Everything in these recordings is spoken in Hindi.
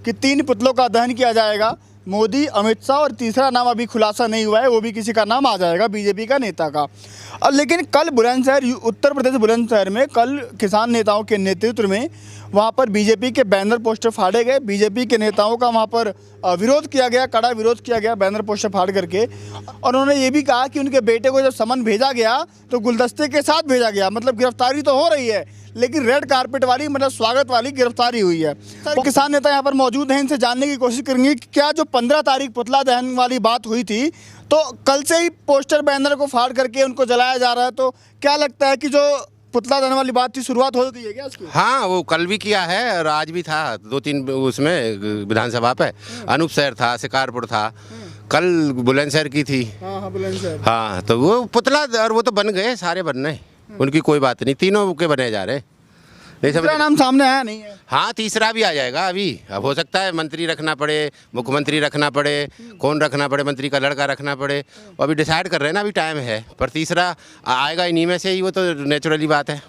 कि 3 पुतलों का दहन किया जाएगा, मोदी, अमित शाह, और तीसरा नाम अभी खुलासा नहीं हुआ है, वो भी किसी का नाम आ जाएगा बीजेपी का नेता का। और लेकिन कल बुलंदशहर, उत्तर प्रदेश बुलंदशहर में कल किसान नेताओं के नेतृत्व में वहाँ पर बीजेपी के बैनर पोस्टर फाड़े गए। बीजेपी के नेताओं का वहाँ पर विरोध किया गया, कड़ा विरोध किया गया बैनर पोस्टर फाड़ करके। और उन्होंने ये भी कहा कि उनके बेटे को जब समन भेजा गया तो गुलदस्ते के साथ भेजा गया, मतलब गिरफ्तारी तो हो रही है लेकिन रेड कारपेट वाली, मतलब स्वागत वाली गिरफ्तारी हुई है। तो किसान नेता यहाँ पर मौजूद हैं, इनसे जानने की कोशिश करेंगे कि क्या जो 15 तारीख पुतला दहन वाली बात हुई थी, तो कल से ही पोस्टर बैनर को फाड़ करके उनको जलाया जा रहा है, तो क्या लगता है कि जो पुतला दहन वाली बात थी शुरुआत हो गई है क्या उसकी? हाँ, वो कल भी किया है और आज भी था 2-3 उसमें विधानसभा पे। अनूपशहर था, शिकारपुर था, कल बुलंदशहर की थी। हाँ, बुलंदशहर। हाँ, तो वो पुतला और वो तो बन गए, सारे बनने, उनकी कोई बात नहीं, तीनों के बने जा रहे। तीसरा नाम सामने आया नहीं है? हाँ, तीसरा भी आ जाएगा अभी। अब हो सकता है मंत्री रखना पड़े, मुख्यमंत्री रखना पड़े, कौन रखना पड़े, मंत्री का लड़का रखना पड़े, अभी डिसाइड कर रहे हैं ना, अभी टाइम है। पर तीसरा आएगा इन्हीं में से ही, वो तो नेचुरली बात है।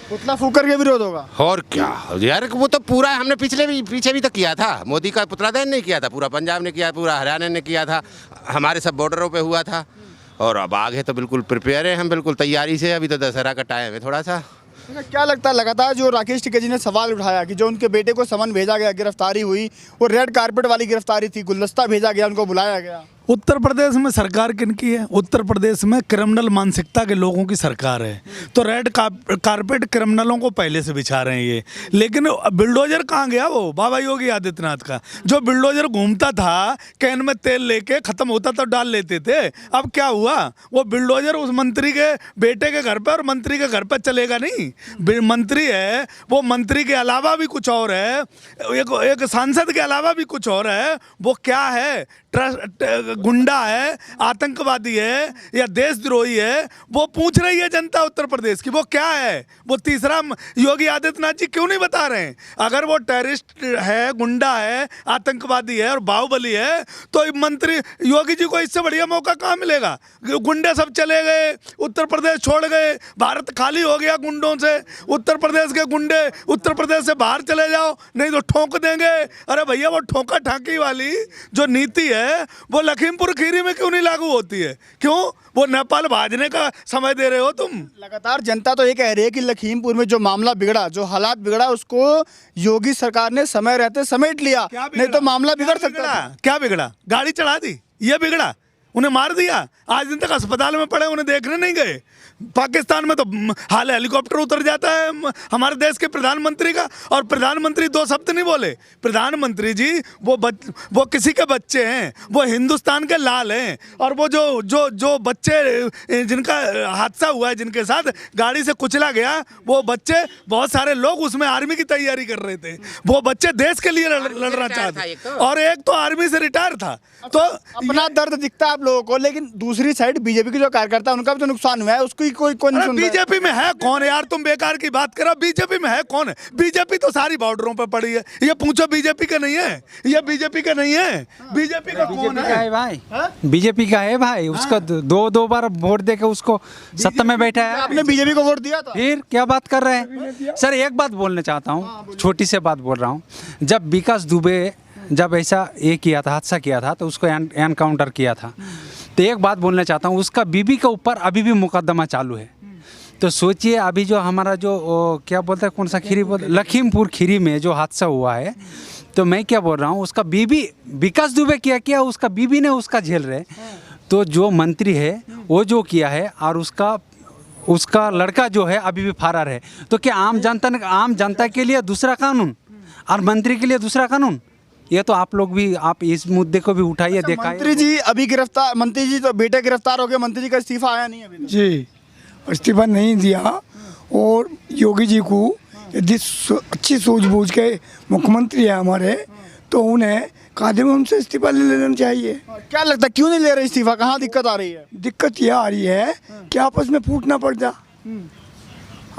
पुतला फूंक करके विरोध होगा और क्या यार, वो तो पूरा हमने पीछे भी तो किया था। मोदी का पुतला दहन नहीं किया था, पूरा पंजाब ने किया, पूरा हरियाणा ने किया था, हमारे सब बॉर्डरों पे हुआ था। और अब आगे तो बिल्कुल प्रिपेयर है हम, बिल्कुल तैयारी से। अभी तो दशहरा का टाइम है थोड़ा सा। क्या लगता है, लगातार जो राकेश टिकैत जी ने सवाल उठाया कि जो उनके बेटे को समन भेजा गया, गिरफ्तारी हुई, वो रेड कारपेट वाली गिरफ्तारी थी, गुलदस्ता भेजा गया, उनको बुलाया गया। उत्तर प्रदेश में सरकार किनकी है? उत्तर प्रदेश में क्रिमिनल मानसिकता के लोगों की सरकार है, तो रेड कारपेट क्रिमिनलों को पहले से बिछा रहे हैं ये। लेकिन बिल्डोजर कहाँ गया? वो बाबा योगी आदित्यनाथ का जो बिल्डोजर घूमता था, कैन में तेल लेके, खत्म होता तो डाल लेते थे। अब क्या हुआ? वो बिल्डोजर उस मंत्री के बेटे के घर पर और मंत्री के घर पर चलेगा नहीं। मंत्री है, वो मंत्री के अलावा भी कुछ और है, एक सांसद के अलावा भी कुछ और है। वो क्या है? गुंडा है, आतंकवादी है या देशद्रोही है? वो पूछ रही है जनता उत्तर प्रदेश की, वो क्या है? वो तीसरा योगी आदित्यनाथ जी क्यों नहीं बता रहे हैं? अगर वो टेररिस्ट है, गुंडा है, आतंकवादी है और बाहुबली है, तो मंत्री योगी जी को इससे बढ़िया मौका कहाँ मिलेगा? गुंडे सब चले गए, उत्तर प्रदेश छोड़ गए, भारत खाली हो गया गुंडों से। उत्तर प्रदेश के गुंडे उत्तर प्रदेश से बाहर चले जाओ, नहीं तो ठोंक देंगे। अरे भैया, वो ठोका ठाकी वाली जो नीति है वो लखीमपुर खीरी में क्यों नहीं लागू होती है? क्यों? वो नेपाल भाजने का समय दे रहे हो तुम। लगातार जनता तो ये कह रही है कि लखीमपुर में जो मामला बिगड़ा, जो हालात बिगड़ा, उसको योगी सरकार ने समय रहते समेट लिया, नहीं तो मामला बिगड़ सकता था। क्या बिगड़ा? गाड़ी चढ़ा दी, ये बिगड़ा? उन्हें मार दिया, आज दिन तक अस्पताल में पड़े, उन्हें देखने नहीं गए। पाकिस्तान में तो हाल हेलीकॉप्टर उतर जाता है हमारे देश के प्रधानमंत्री का, और प्रधानमंत्री 2 शब्द नहीं बोले। प्रधानमंत्री जी वो किसी के बच्चे हैं, वो हिंदुस्तान के लाल हैं। और वो जो बच्चे जिनका हादसा हुआ है, जिनके साथ गाड़ी से कुचला गया, वो बच्चे, बहुत सारे लोग उसमें आर्मी की तैयारी कर रहे थे। वो बच्चे देश के लिए लड़ना चाहते, और एक तो आर्मी से रिटायर था। तो अपना दर्द दिखता है आप लोगों को, लेकिन दूसरी साइड बीजेपी के जो कार्यकर्ता, उनका भी तो नुकसान हुआ है, उसको कोई नहीं सुन रहा है। बीजेपी में है कौन यार? तुम बेकार की बात करो, बीजेपी में है कौन? बीजेपी तो सारी बॉर्डरों पे पड़ी है। ये पूछो बीजेपी का नहीं है? ये बीजेपी का नहीं है? बीजेपी का कौन है भाई? बीजेपी का है भाई, उसका दो बार वोट देके उसको सत्ता में बैठा है। आपने बीजेपी को वोट दिया था? फिर क्या बात कर रहे हैं सर? एक बात बोलना चाहता हूँ, छोटी सी बात बोल रहा हूँ। जब विकास दुबे जब ऐसा ये किया था, हादसा किया था, तो उसको एनकाउंटर किया था, तो एक बात बोलना चाहता हूँ, उसका बीबी के ऊपर अभी भी मुकदमा चालू है। तो सोचिए, अभी जो हमारा जो क्या बोलते हैं, कौन सा खीरी बोलते, लखीमपुर खीरी में जो हादसा हुआ है, तो मैं क्या बोल रहा हूँ, उसका बीबी, विकास दुबे किया उसका बीबी ने उसका झेल रहे। तो जो मंत्री है वो जो किया है, और उसका लड़का जो है अभी भी फरार है। तो क्या आम जनता के लिए दूसरा कानून और मंत्री के लिए दूसरा कानून? ये तो आप लोग भी, आप इस मुद्दे को भी उठाइए। देखा मंत्री जी अभी गिरफ्तार, मंत्री जी तो बेटे गिरफ्तार हो गए, मंत्री जी का इस्तीफा आया नहीं अभी जी, इस्तीफा नहीं दिया। और योगी जी को यदि अच्छी सूझबूझ के मुख्यमंत्री है हमारे, तो उन्हें कायदे में उनसे इस्तीफा ले लेना चाहिए। क्या लगता है क्यों नहीं ले रहे इस्तीफा? कहाँ दिक्कत आ रही है? दिक्कत यह आ रही है कि आपस में फूटना पड़ जा।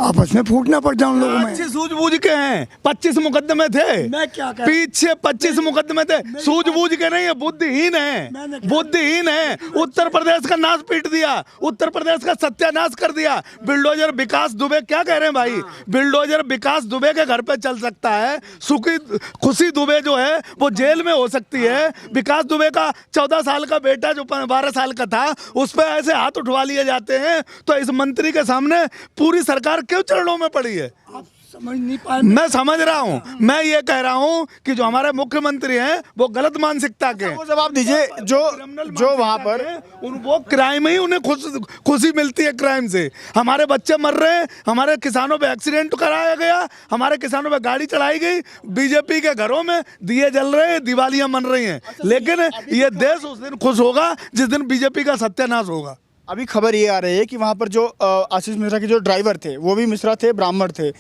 आपस में फूटना पड़ जाए उन लोगों में। अच्छे सूझबूझ के हैं, 25 मुकदमे थे, मैं क्या कह पीछे 25 मुकदमे थे, सूझबूझ के नहीं है, बुद्धिहीन मैंने है, क्या- बुद्धिहीन है। उत्तर प्रदेश का नाश पीट दिया, उत्तर प्रदेश का सत्यानाश कर दिया। बिल्डोजर विकास दुबे क्या कह रहे हैं भाई, बिल्डोजर विकास दुबे के घर पे चल सकता है, सुखी खुशी दुबे जो है वो जेल में हो सकती है। विकास दुबे का 14 साल का बेटा जो 12 साल का था, उस पर ऐसे हाथ उठवा लिए जाते हैं। तो इस मंत्री के सामने पूरी सरकार क्यों चरणों में पड़ी है? आप समझ नहीं पाए। मैं समझ रहा हूं, मैं ये कह रहा हूं कि जो हमारे मुख्यमंत्री हैं वो गलत मानसिकता के हैं। वो जवाब दीजिए जो वहाँ पर वो क्राइम ही उन्हें खुशी मिलती है क्राइम से। हमारे बच्चे मर रहे हैं, हमारे किसानों पे एक्सीडेंट कराया गया, हमारे किसानों पे गाड़ी चढ़ाई गई, बीजेपी के घरों में दिए जल रहे हैं, दिवालियां मन रही हैं। लेकिन ये देश उस दिन खुश होगा जिस दिन बीजेपी का सत्यानाश होगा। अभी खबर ये आ रही है कि वहाँ पर जो आशीष मिश्रा के जो ड्राइवर थे वो भी मिश्रा थे, ब्राह्मण थे,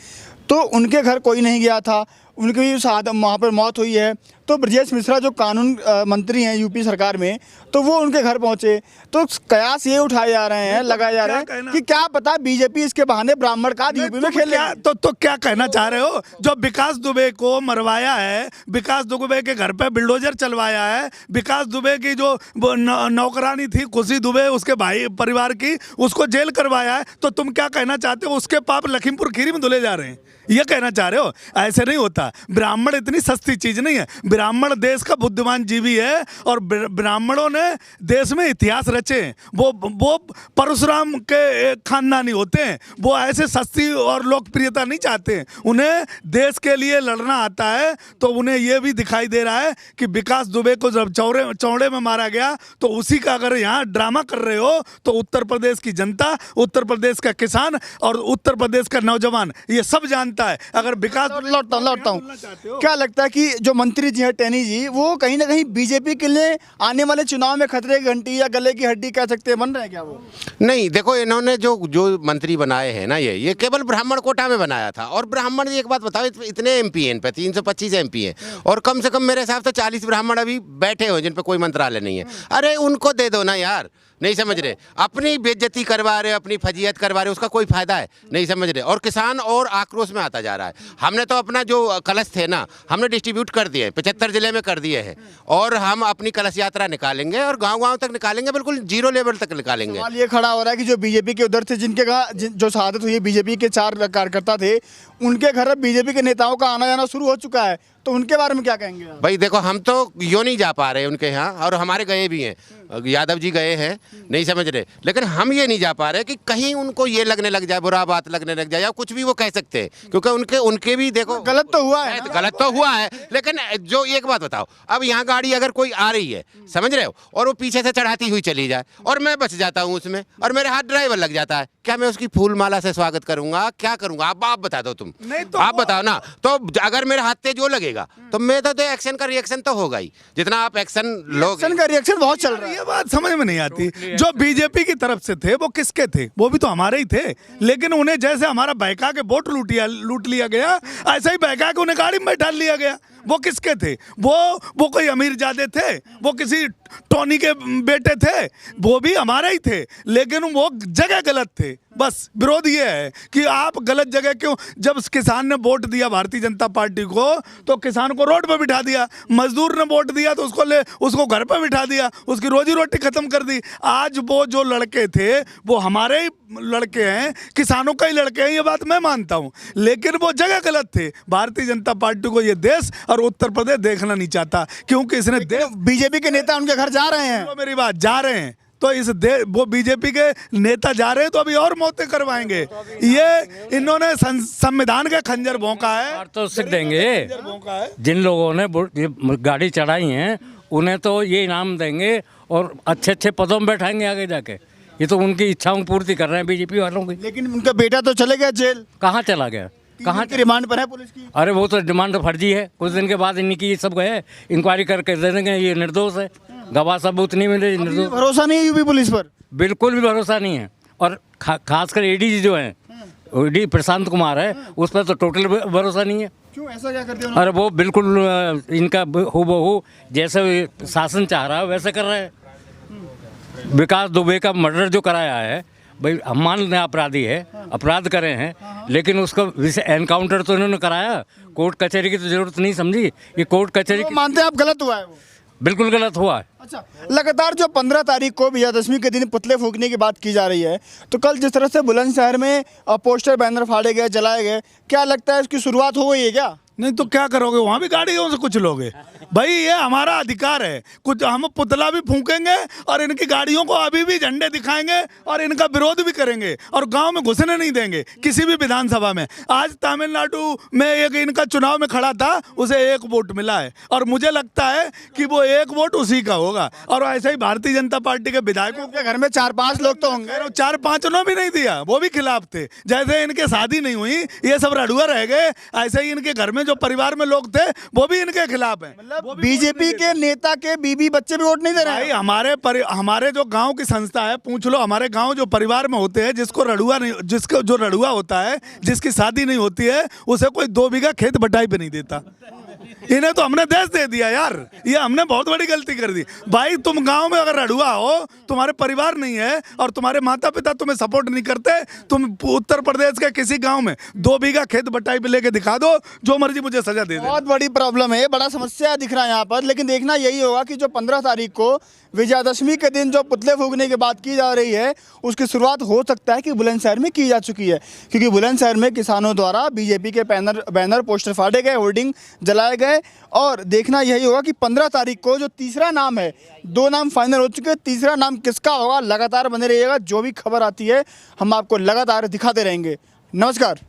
तो उनके घर कोई नहीं गया था, उनकी भी वहाँ पर मौत हुई है। तो ब्रजेश मिश्रा जो कानून मंत्री हैं यूपी सरकार में, तो वो उनके घर पहुंचे। तो कयास ये उठाए जा रहे हैं, लगाए जा रहे हैं कि क्या पता बीजेपी इसके बहाने ब्राह्मण का यूपी में खेल क्या तो क्या कहना चाह रहे हो? जो विकास दुबे को मरवाया है, विकास दुबे के घर पे बिल्डोजर चलवाया है, विकास दुबे की जो नौकरानी थी खुशी दुबे, उसके भाई परिवार की, उसको जेल करवाया है, तो तुम क्या कहना चाहते हो? उसके पाप लखीमपुर खीरी में धुले जा रहे हैं, ये कहना चाह रहे हो? ऐसे नहीं होता। ब्राह्मण इतनी सस्ती चीज नहीं है। ब्राह्मण देश का बुद्धिमान जीवी है और ब्राह्मणों ने देश में इतिहास रचे। वो परशुराम के खानदानी होते हैं, वो ऐसे सस्ती और लोकप्रियता नहीं चाहते। उन्हें देश के लिए लड़ना आता है। तो उन्हें ये भी दिखाई दे रहा है कि विकास दुबे को जब चौड़े में मारा गया, तो उसी का अगर यहाँ ड्रामा कर रहे हो तो उत्तर प्रदेश की जनता, उत्तर प्रदेश का किसान और उत्तर प्रदेश का नौजवान ये सब जानता है। अगर विकास लौटता हूँ, क्या लगता है कि जो मंत्री जी हैं टैनी जी, वो कहीं ना कहीं बीजेपी के लिए आने वाले चुनाव में खतरे की घंटी या गले की हड्डी कह सकते हैं, बन रहे हैं क्या वो? नहीं, देखो इन्होंने जो मंत्री बनाए हैं ना, ये केवल ब्राह्मण कोटा में बनाया था। और ब्राह्मण, एक बात बताओ, इतने एमपी हैं, इन पे 325 एमपी हैं, और कम से कम मेरे हिसाब से 40 ब्राह्मण अभी बैठे हो जिन पे कोई मंत्रालय नहीं है। अरे उनको दे दो ना यार, नहीं समझ रहे? अपनी बेइज्जती करवा रहे, अपनी फजीयत करवा रहे, उसका कोई फायदा है? नहीं समझ रहे? और किसान और आक्रोश में आता जा रहा है। हमने तो अपना जो कलश थे ना, हमने डिस्ट्रीब्यूट कर दिए, 75 जिले में कर दिए हैं, और हम अपनी कलश यात्रा निकालेंगे और गांव-गांव तक निकालेंगे, बिल्कुल जीरो लेवल तक निकालेंगे। सवाल ये खड़ा हो रहा है कि जो बीजेपी के उधर थे, जो शहादत हुई, बीजेपी के 4 कार्यकर्ता थे, उनके घर बीजेपी के नेताओं का आना जाना शुरू हो चुका है, तो उनके बारे में क्या कहेंगे आप? भाई देखो, हम तो यो नहीं जा पा रहे उनके यहाँ, और हमारे गए भी हैं, यादव जी गए हैं, नहीं समझ रहे, लेकिन हम ये नहीं जा पा रहे कि कहीं उनको ये लगने लग जाए, बुरा बात लगने लग जाए, या कुछ भी वो कह सकते हैं, क्योंकि उनके भी देखो गलत तो हुआ है, गलत तो हुआ है। लेकिन जो एक बात बताओ, अब यहाँ गाड़ी अगर कोई आ रही है, समझ रहे हो, और वो पीछे से चढ़ाती हुई चली जाए और मैं बच जाता हूँ उसमें, और मेरे हाथ ड्राइवर लग जाता है, क्या मैं उसकी फूल माला से स्वागत करूंगा? क्या करूंगा? आप बता दो, तुम आप बताओ ना। तो अगर मेरे हाथ से जो लगेगा तो मैं तो एक्शन का रिएक्शन तो होगा ही, जितना आप एक्शन लोगे। एक्शन का रिएक्शन बहुत चल रहा है। ये बात समझ में नहीं आती। जो बीजेपी की तरफ से थे वो किसके थे? वो भी तो हमारे ही थे। लेकिन उन्हें जैसे हमारा बहका के वोट लूट लिया गया, ऐसा ही बहका के उन्हें गाड़ी में बैठा लिया गया। वो किसके थे? वो कोई अमीरजादे थे, वो किसी टोनी के बेटे थे, वो भी हमारे ही थे, लेकिन वो जगह गलत थे। बस विरोध ये है कि आप गलत जगह क्यों? जब किसान ने वोट दिया भारतीय जनता पार्टी को, तो किसान को रोड पे बिठा दिया, मजदूर ने वोट दिया तो उसको घर पे बिठा दिया, उसकी रोजी रोटी खत्म कर दी। आज वो जो लड़के थे वो हमारे ही लड़के हैं, किसानों का ही लड़के हैं, ये बात मैं मानता हूँ, लेकिन वो जगह गलत थे। भारतीय जनता पार्टी को ये देश और उत्तर प्रदेश देखना नहीं चाहता, क्योंकि इसने बीजेपी के नेता उनके घर जा रहे हैं। तो मेरी बात, जा रहे हैं तो वो बीजेपी के नेता जा रहे हैं, तो अभी और मौतें करवाएंगे। ये इन्होंने संविधान का खंजर भोंका है। तो सीख देंगे जिन लोगों ने गाड़ी चढ़ाई हैं, उन्हें तो ये इनाम देंगे और अच्छे अच्छे पदों में बैठाएंगे आगे जाके। ये तो उनकी इच्छाओं पूर्ति कर रहे हैं बीजेपी वालों की। लेकिन उनका बेटा तो चले गया जेल। कहाँ चला गया? कहाँ की रिमांड पर है पुलिस की? अरे वो तो डिमांड फर्जी है। कुछ दिन के बाद इनकी सब गए, इंक्वायरी करके दे देंगे ये निर्दोष है, गवाह सबूत नहीं मिले, निर्दोष। भरोसा नहीं है यूपी पुलिस पर? बिल्कुल भी भरोसा नहीं है। और खासकर एडीजी जो है, एडी प्रशांत कुमार है, उस पर तो टोटल भरोसा नहीं है। क्यों, ऐसा क्या करते हैं? अरे वो बिल्कुल इनका हूबहू जैसे शासन चाह रहा है वैसे कर रहे हैं। विकास दुबे का मर्डर जो कराया है, भाई हम मान लें अपराधी है, अपराध करे हैं, लेकिन उसको एनकाउंटर तो इन्होंने कराया, कोर्ट कचहरी की तो जरूरत नहीं समझी। ये कोर्ट कचहरी वो मानते हैं आप गलत हुआ है वो? बिल्कुल गलत हुआ है। अच्छा, लगातार जो 15 तारीख को विजयादशमी के दिन पुतले फूंकने की बात की जा रही है, तो कल जिस तरह से बुलंदशहर में पोस्टर बैनर फाड़े गए, जलाए गए, क्या लगता है इसकी शुरुआत हो गई है क्या? नहीं तो क्या करोगे, वहाँ भी गाड़ियों से कुछ लोगे? भाई ये हमारा अधिकार है, कुछ हम पुतला भी फूकेंगे और इनकी गाड़ियों को अभी भी झंडे दिखाएंगे और इनका विरोध भी करेंगे और गांव में घुसने नहीं देंगे किसी भी विधानसभा में। आज तमिलनाडु में एक इनका चुनाव में खड़ा था, उसे 1 वोट मिला है और मुझे लगता है कि वो 1 वोट उसी का होगा। और ऐसे ही भारतीय जनता पार्टी के विधायकों के घर में 4-5 लोग तो होंगे। 4-5 उन्होंने भी नहीं दिया, वो भी खिलाफ थे। जैसे इनके शादी नहीं हुई, ये सब रड़ुआ रह गए, ऐसे ही इनके घर में जो परिवार में लोग थे वो भी इनके खिलाफ हैं। बीजेपी के नेता के बीबी बच्चे भी वोट नहीं दे रहे हैं। भाई हमारे जो गांव की संस्था है, पूछ लो, हमारे गांव जो परिवार में होते हैं, जिसको रड़ुआ नहीं, जिसको जो रड़ुआ होता है, जिसकी शादी नहीं होती है, उसे कोई 2 बीघा खेत बटाई पे नहीं देता। इन्हें तो हमने देश दे दिया यार, ये हमने बहुत बड़ी गलती कर दी। भाई तुम गांव में अगर रड़ुआ हो, तुम्हारे परिवार नहीं है और तुम्हारे माता पिता तुम्हें सपोर्ट नहीं करते, तुम उत्तर प्रदेश के किसी गांव में 2 बीघा खेत बटाई पे लेके दिखा दो, जो मर्जी मुझे सजा दे दे। बहुत बड़ी प्रॉब्लम है, बड़ा समस्या दिख रहा है यहाँ पर। लेकिन देखना यही होगा कि जो 15 तारीख को विजयादशमी के दिन जो पुतले फूंकने की बात की जा रही है, उसकी शुरुआत हो सकता है कि बुलंदशहर में की जा चुकी है, क्योंकि बुलंदशहर में किसानों द्वारा बीजेपी के बैनर पोस्टर फाड़े गए, होर्डिंग जलाए गए। और देखना यही होगा कि 15 तारीख को जो तीसरा नाम है, 2 नाम फाइनल हो चुके हैं, तीसरा नाम किसका होगा? लगातार बने रहिएगा, जो भी खबर आती है हम आपको लगातार दिखाते रहेंगे। नमस्कार।